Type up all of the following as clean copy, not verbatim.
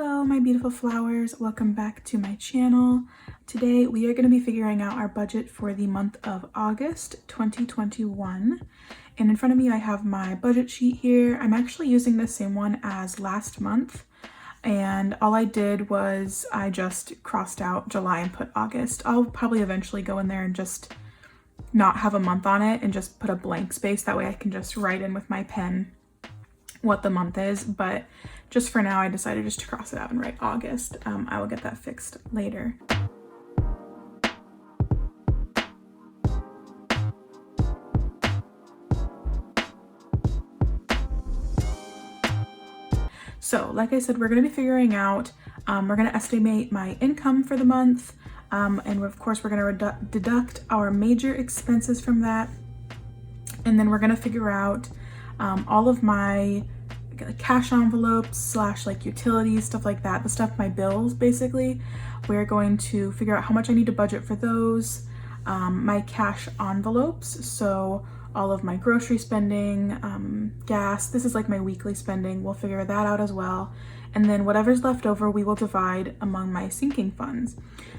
Hello, my beautiful flowers. Welcome back to my channel. Today we are going to be figuring out our budget for the month of August 2021. And in front of me I have my budget sheet here. I'm actually using the same one as last month. And all I did was I just crossed out July and put August. I'll probably eventually go in there and just not have a month on it and just put a blank space. That way I can just write in with my pen what the month is, but just for now I decided just to cross it out and write August. I will get that fixed later. So like I said, we're going to be figuring out, we're going to estimate my income for the month, and of course we're going to deduct our major expenses from that, and then we're going to figure out all of my cash envelopes slash like utilities, stuff like that, the stuff, my bills basically. We're going to figure out how much I need to budget for those, my cash envelopes, so all of my grocery spending, gas, this is like my weekly spending, we'll figure that out as well. And then whatever's left over we will divide among my sinking funds.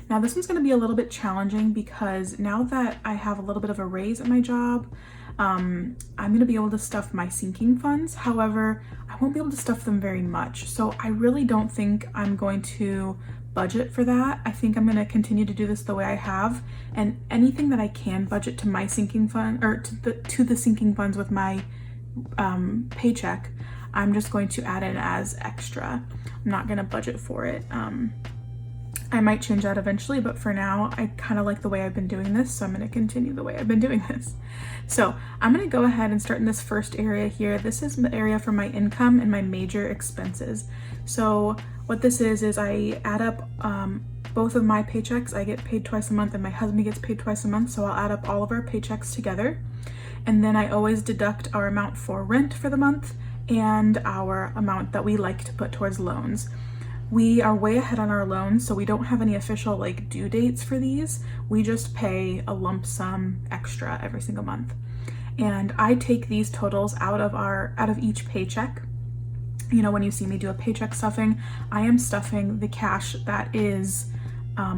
Now this one's going to be a little bit challenging because now that I have a little bit of a raise at my job, I'm going to be able to stuff my sinking funds. However, I won't be able to stuff them very much. So I really don't think I'm going to budget for that. I think I'm going to continue to do this the way I have, and anything that I can budget to my sinking fund or to the sinking funds with my paycheck, I'm just going to add in as extra. I'm not going to budget for it. I might change that eventually, but for now, I kind of like the way I've been doing this, so I'm going to continue the way I've been doing this. So I'm going to go ahead and start in this first area here. This is the area for my income and my major expenses. So what this is I add up both of my paychecks. I get paid twice a month and my husband gets paid twice a month, so I'll add up all of our paychecks together. And then I always deduct our amount for rent for the month and our amount that we like to put towards loans. We are way ahead on our loans, so we don't have any official like due dates for these. We just pay a lump sum extra every single month. And I take these totals out of each paycheck. You know, when you see me do a paycheck stuffing, I am stuffing the cash that is,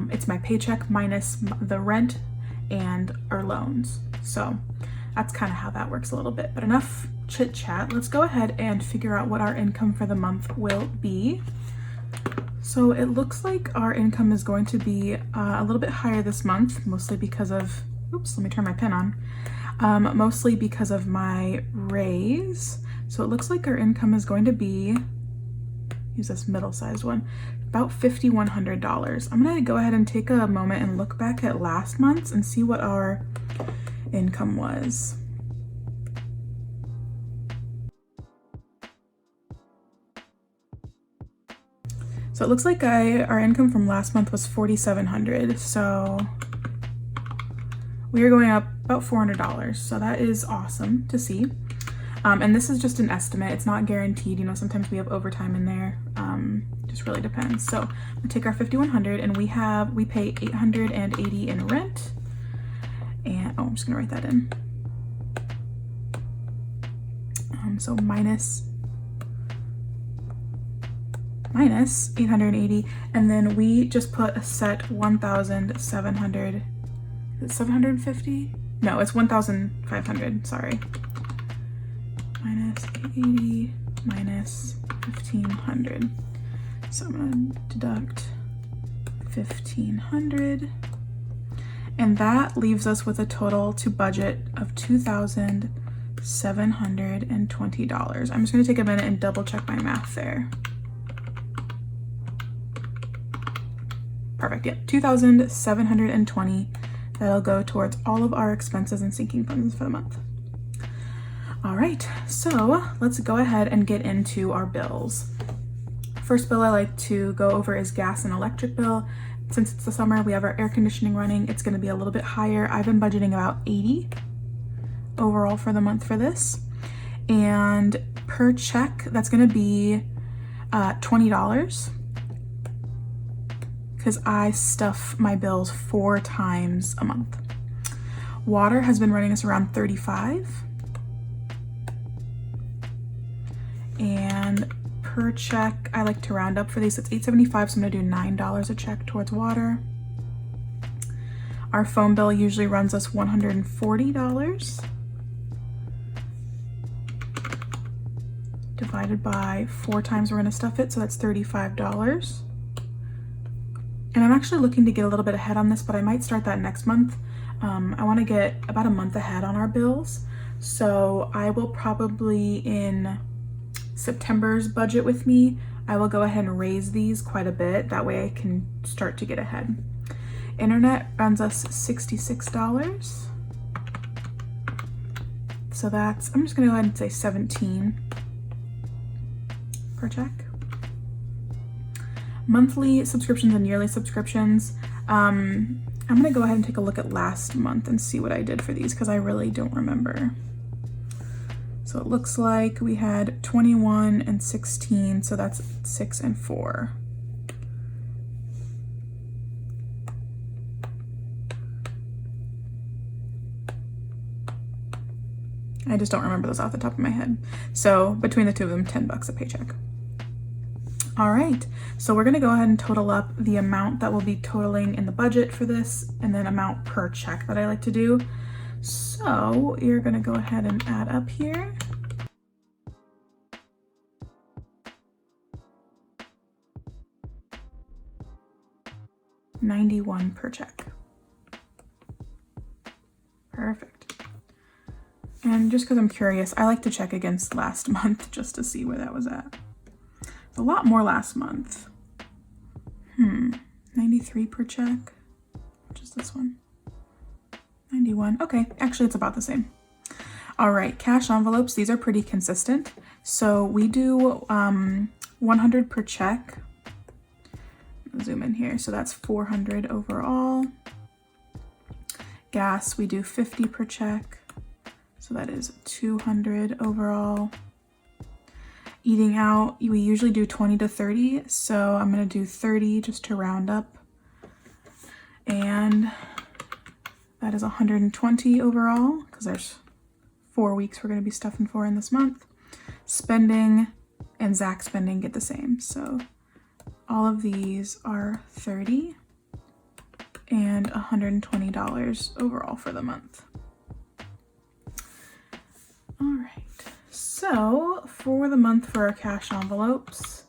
it's my paycheck minus the rent and our loans. So that's kind of how that works a little bit, but enough chit chat. Let's go ahead and figure out what our income for the month will be. So it looks like our income is going to be a little bit higher this month, mostly because of, oops, let me turn my pen on, mostly because of my raise. So it looks like our income is going to be, use this middle-sized one, about $5,100. I'm gonna go ahead and take a moment and look back at last month's and see what our income was. So it looks like our income from last month was $4,700. So we are going up about $400. So that is awesome to see. And this is just an estimate. It's not guaranteed. You know, sometimes we have overtime in there. Just really depends. So I'm gonna take our $5,100 and we pay $880 in rent. And oh, I'm just gonna write that in. So minus 880, and then we just put a set 1,700. Is it 750? No, it's 1,500. Sorry. Minus 880 minus 1,500. So I'm gonna deduct 1,500, and that leaves us with a total to budget of $2,720. I'm just gonna take a minute and double check my math there. Perfect, yeah, 2,720. That'll go towards all of our expenses and sinking funds for the month. All right, so let's go ahead and get into our bills. First bill I like to go over is gas and electric bill. Since it's the summer, we have our air conditioning running. It's gonna be a little bit higher. I've been budgeting about $80 overall for the month for this. And per check, that's gonna be $20. Because I stuff my bills 4 times a month. Water has been running us around $35. And per check, I like to round up for these. It's $8.75, so I'm gonna do $9 a check towards water. Our phone bill usually runs us $140. Divided by 4 times we're gonna stuff it, so that's $35. And I'm actually looking to get a little bit ahead on this, but I might start that next month. I wanna get about a month ahead on our bills. So I will probably, in September's budget with me, I will go ahead and raise these quite a bit. That way I can start to get ahead. Internet runs us $66. So that's, I'm just gonna go ahead and say 17 per check. Monthly subscriptions and yearly subscriptions. I'm gonna go ahead and take a look at last month and see what I did for these because I really don't remember. So it looks like we had 21 and 16, so that's 6 and 4. I just don't remember those off the top of my head. So between the two of them, $10 a paycheck. All right, so we're gonna go ahead and total up the amount that will be totaling in the budget for this and then amount per check that I like to do. So you're gonna go ahead and add up here. $91 per check. Perfect. And just because I'm curious, I like to check against last month just to see where that was at. A lot more last month. 93 per check. Just this one. 91. Okay, actually it's about the same. All right, cash envelopes, these are pretty consistent. So we do 100 per check. Zoom in here. So that's 400 overall. Gas, we do 50 per check. So that is 200 overall. Eating out, we usually do 20 to 30. So I'm gonna do 30 just to round up. And that is 120 overall because there's 4 weeks we're gonna be stuffing for in this month. Spending and Zach spending get the same. So all of these are 30 and $120 overall for the month. All right, so for the month for our cash envelopes,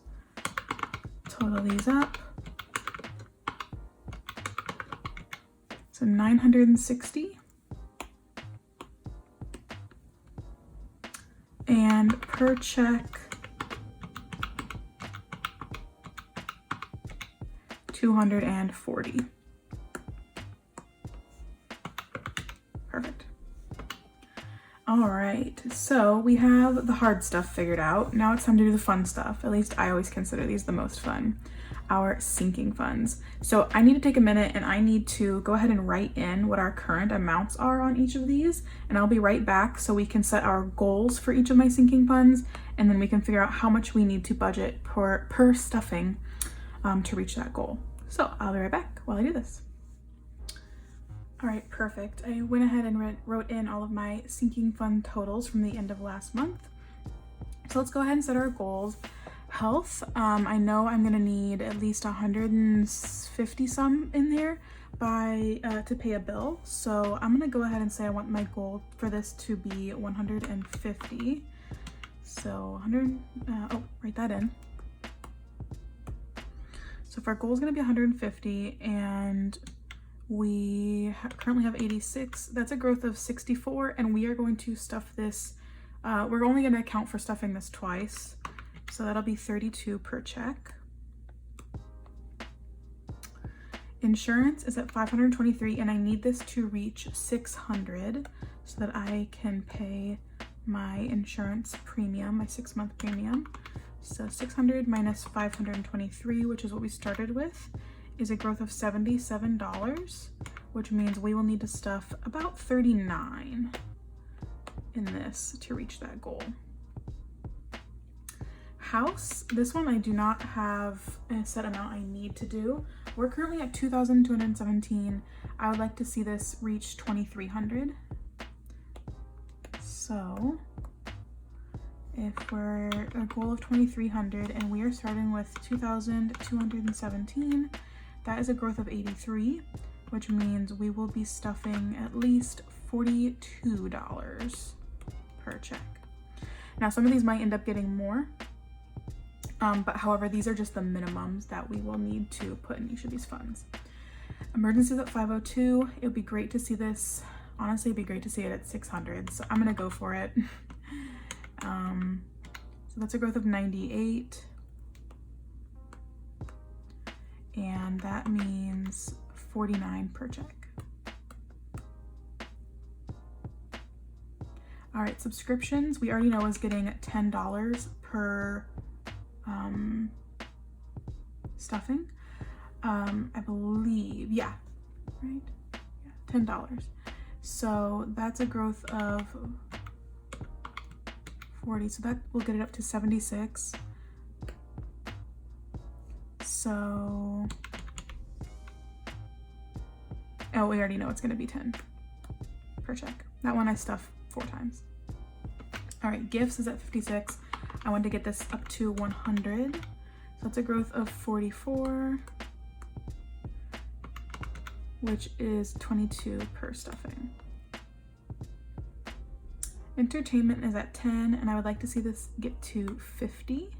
total these up. So 960. And per check, 240. Perfect. All right, so we have the hard stuff figured out. Now it's time to do the fun stuff. At least I always consider these the most fun. Our sinking funds. So I need to take a minute and I need to go ahead and write in what our current amounts are on each of these, and I'll be right back so we can set our goals for each of my sinking funds, and then we can figure out how much we need to budget per stuffing to reach that goal. So I'll be right back while I do this. All right, perfect. I went ahead and wrote in all of my sinking fund totals from the end of last month. So let's go ahead and set our goals. Health, I know I'm gonna need at least 150 some in there to pay a bill. So I'm gonna go ahead and say I want my goal for this to be 150. So 100, write that in. So if our goal is gonna be 150 and we currently have 86, that's a growth of 64, and we are going to stuff this, we're only gonna account for stuffing this twice. So that'll be 32 per check. Insurance is at 523, and I need this to reach 600 so that I can pay my insurance premium, my 6-month premium. So 600 minus 523, which is what we started with, is a growth of $77, which means we will need to stuff about 39 in this to reach that goal. House, this one I do not have a set amount I need to do. We're currently at 2,217. I would like to see this reach 2,300. So If we're a goal of 2,300 and we are starting with 2,217, that is a growth of 83, which means we will be stuffing at least $42 per check. Now, some of these might end up getting more, but however, these are just the minimums that we will need to put in each of these funds. Emergencies at 502. It would be great to see this. Honestly, it'd be great to see it at 600. So I'm gonna go for it. So that's a growth of 98. And that means 49 per check. All right, subscriptions, we already know is getting $10 per stuffing. I believe, yeah, right? Yeah, $10. So that's a growth of 40. So that will get it up to 76. So, oh, we already know it's gonna be 10 per check. That one I stuff 4 times. All right, gifts is at 56. I want to get this up to 100. So that's a growth of 44, which is 22 per stuffing. Entertainment is at 10, and I would like to see this get to 50.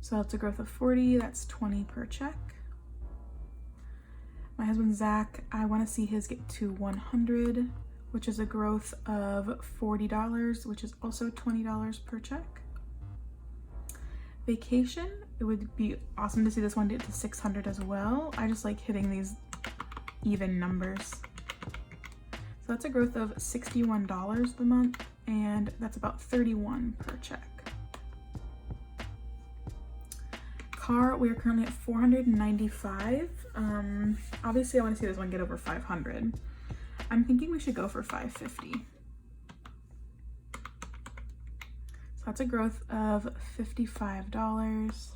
So that's a growth of 40, that's 20 per check. My husband Zach, I want to see his get to 100, which is a growth of $40, which is also $20 per check. Vacation, it would be awesome to see this one get to 600 as well. I just like hitting these even numbers. So that's a growth of $61 the month, and that's about 31 per check. Car, we are currently at 495. Obviously I want to see this one get over 500. I'm thinking we should go for 550. So that's a growth of $55,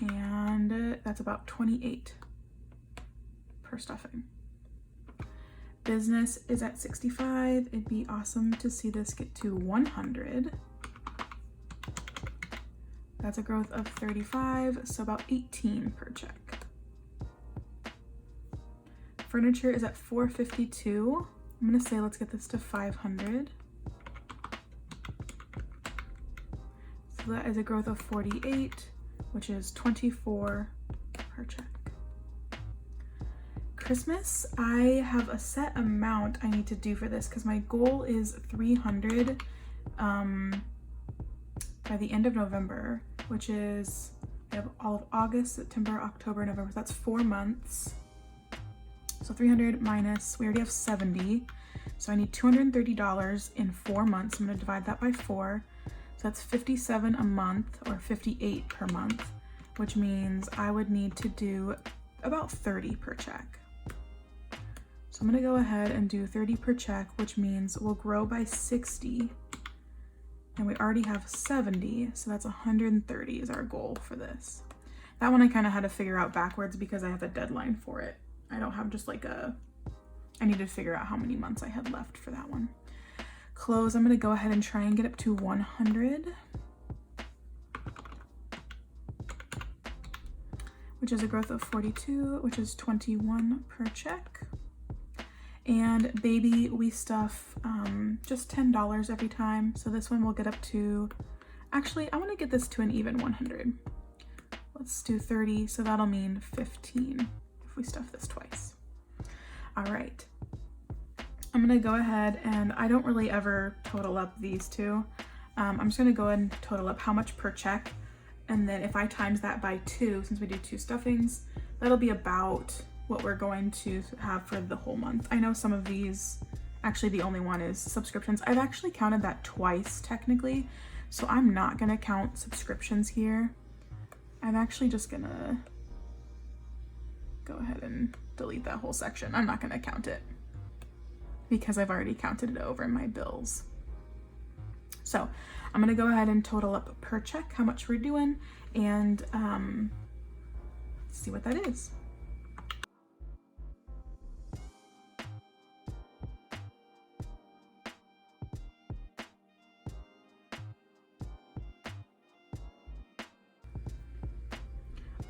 and that's about 28 per stuffing. Business is at 65. It'd be awesome to see this get to 100. That's a growth of 35, so about 18 per check. Furniture is at 452. I'm gonna say let's get this to 500. So that is a growth of 48, which is 24 per check. Christmas, I have a set amount I need to do for this because my goal is 300 by the end of November, which is, I have all of August, September, October, November. So that's 4 months. So 300 minus, we already have 70. So I need $230 in 4 months. I'm gonna divide that by 4. So that's 57 a month, or 58 per month, which means I would need to do about 30 per check. So I'm gonna go ahead and do 30 per check, which means we'll grow by 60. And we already have 70, so that's 130 is our goal for this. That one I kind of had to figure out backwards because I have a deadline for it. I don't have just like I need to figure out how many months I had left for that one. Clothes, I'm gonna go ahead and try and get up to 100, which is a growth of 42, which is 21 per check. And baby, we stuff just $10 every time. So this one will get up to, actually, I want to get this to an even 100. Let's do 30, so that'll mean 15 if we stuff this twice. All right, I'm gonna go ahead, and I don't really ever total up these two. I'm just gonna go ahead and total up how much per check, and then if I times that by 2, since we do 2 stuffings, that'll be about what we're going to have for the whole month. I know some of these, actually the only one is subscriptions. I've actually counted that twice technically, so I'm not gonna count subscriptions here. I'm actually just gonna go ahead and delete that whole section. I'm not gonna count it because I've already counted it over in my bills. So I'm gonna go ahead and total up per check how much we're doing, and see what that is.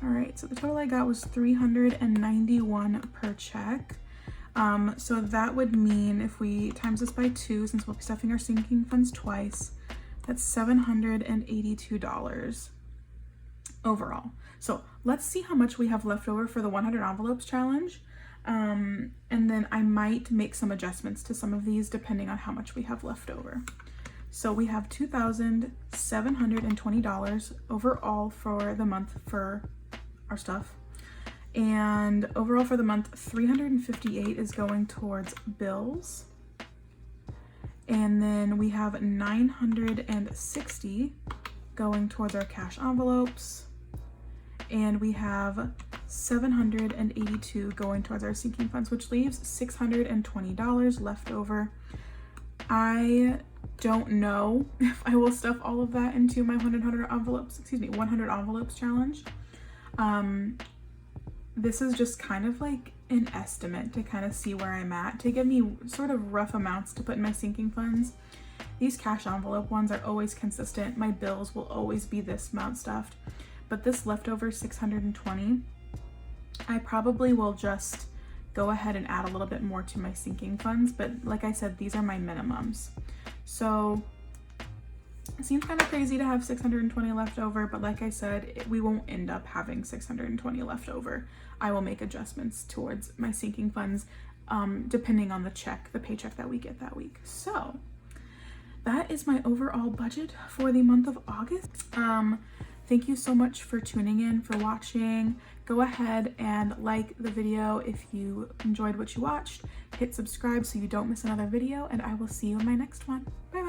All right, so the total I got was $391 per check. So that would mean if we times this by 2, since we'll be stuffing our sinking funds twice, that's $782 overall. So let's see how much we have left over for the 100 envelopes challenge. And then I might make some adjustments to some of these depending on how much we have left over. So we have $2,720 overall for the month for our stuff. And overall for the month, $358 is going towards bills. And then we have $960 going towards our cash envelopes. And we have $782 going towards our sinking funds, which leaves $620 left over. I don't know if I will stuff all of that into my 100 envelopes challenge. This is just kind of like an estimate to kind of see where I'm at, to give me sort of rough amounts to put in my sinking funds. These cash envelope ones are always consistent. My bills will always be this amount stuffed, but this leftover 620, I probably will just go ahead and add a little bit more to my sinking funds. But like I said, these are my minimums. So it seems kind of crazy to have 620 left over, but like I said, we won't end up having 620 left over. I will make adjustments towards my sinking funds depending on the paycheck that we get that week. So that is my overall budget for the month of August. Thank you so much for tuning in, for watching. Go ahead and like the video if you enjoyed what you watched. Hit subscribe so you don't miss another video, and I will see you in my next one. Bye.